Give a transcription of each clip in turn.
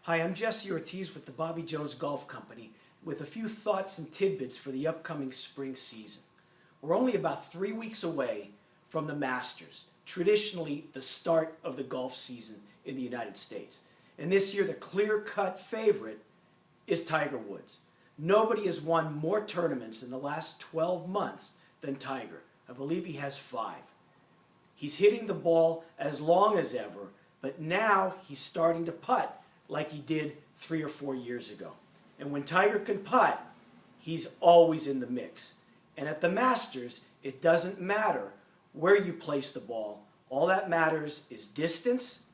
Hi, I'm Jesse Ortiz with the Bobby Jones Golf Company with a few thoughts and tidbits for the upcoming spring season. We're only about 3 weeks away from the Masters, traditionally the start of the golf season in the United States. And this year the clear-cut favorite is Tiger Woods. Nobody has won more tournaments in the last 12 months than Tiger. I believe he has 5. He's hitting the ball as long as ever, but now he's starting to putt like he did 3 or 4 years ago. And when Tiger can putt, he's always in the mix. And at the Masters, it doesn't matter where you place the ball. All that matters is distance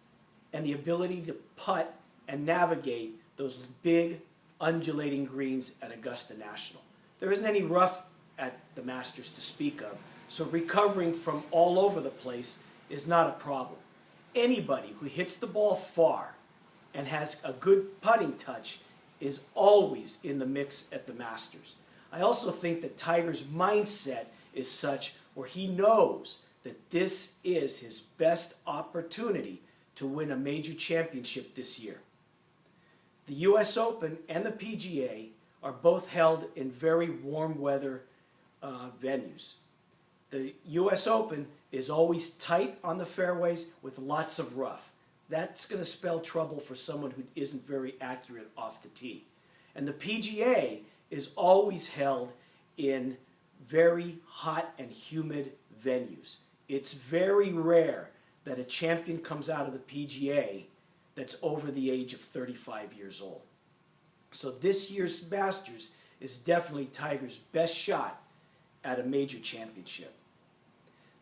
and the ability to putt and navigate those big, undulating greens at Augusta National. There isn't any rough at the Masters to speak of, so recovering from all over the place is not a problem. Anybody who hits the ball far and has a good putting touch is always in the mix at the Masters. I also think that Tiger's mindset is such where he knows that this is his best opportunity to win a major championship this year. The US Open and the PGA are both held in very warm weather venues. The US Open is always tight on the fairways with lots of rough. That's going to spell trouble for someone who isn't very accurate off the tee. And the PGA is always held in very hot and humid venues. It's very rare that a champion comes out of the PGA that's over the age of 35 years old. So this year's Masters is definitely Tiger's best shot at a major championship.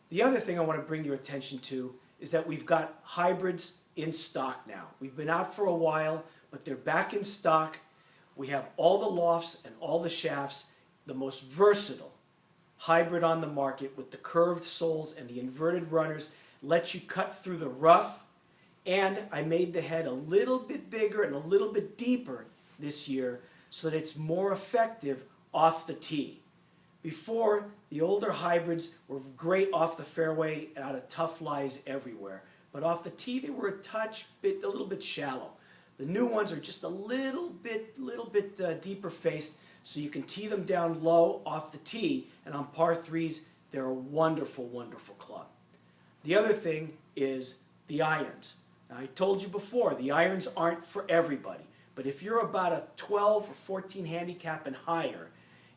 The other thing I want to bring your attention to is that we've got hybrids in stock now. We've been out for a while, but they're back in stock. We have all the lofts and all the shafts, the most versatile hybrid on the market with the curved soles and the inverted runners, lets you cut through the rough. And I made the head a little bit bigger and a little bit deeper this year so that it's more effective off the tee. Before, the older hybrids were great off the fairway and out of tough lies everywhere. But off the tee, they were a little bit shallow. The new ones are just a little bit deeper faced, so you can tee them down low off the tee, and on par 3s, they're a wonderful, wonderful club. The other thing is the irons. Now, I told you before, the irons aren't for everybody, but if you're about a 12 or 14 handicap and higher,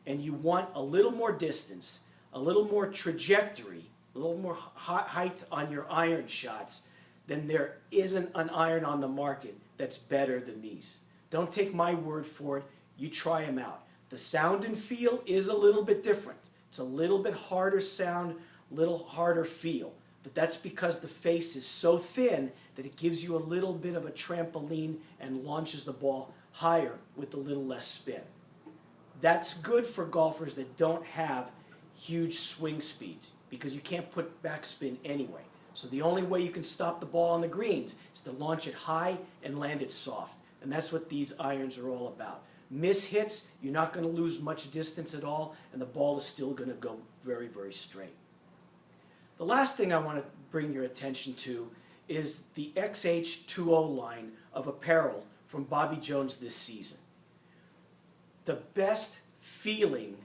and you want a little more distance, a little more trajectory, a little more height on your iron shots, then there isn't an iron on the market that's better than these. Don't take my word for it. You try them out. The sound and feel is a little bit different. It's a little bit harder sound, a little harder feel. But that's because the face is so thin that it gives you a little bit of a trampoline and launches the ball higher with a little less spin. That's good for golfers that don't have huge swing speeds because you can't put backspin anyway. So the only way you can stop the ball on the greens is to launch it high and land it soft. And that's what these irons are all about. Miss hits, you're not going to lose much distance at all, and the ball is still going to go very, very straight. The last thing I want to bring your attention to is the XH20 line of apparel from Bobby Jones this season. The best feeling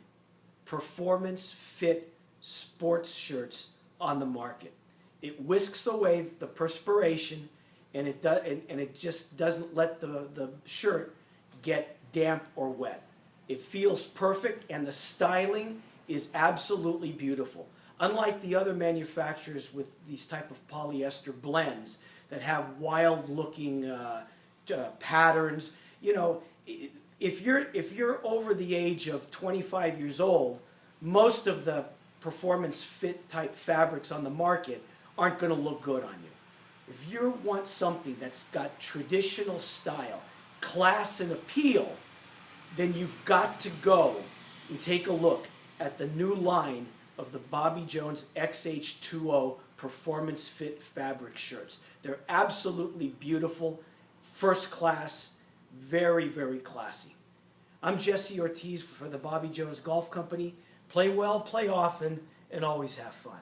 performance fit sports shirts on the market. It whisks away the perspiration and it just doesn't let the shirt get damp or wet. It feels perfect and the styling is absolutely beautiful. Unlike the other manufacturers with these type of polyester blends that have wild looking patterns, you know, if you're over the age of 25 years old, most of the performance fit type fabrics on the market aren't going to look good on you. If you want something that's got traditional style, class and appeal, then you've got to go and take a look at the new line of the Bobby Jones XH20 Performance Fit fabric shirts. They're absolutely beautiful, first class, very, very classy. I'm Jesse Ortiz for the Bobby Jones Golf Company. Play well, play often, and always have fun.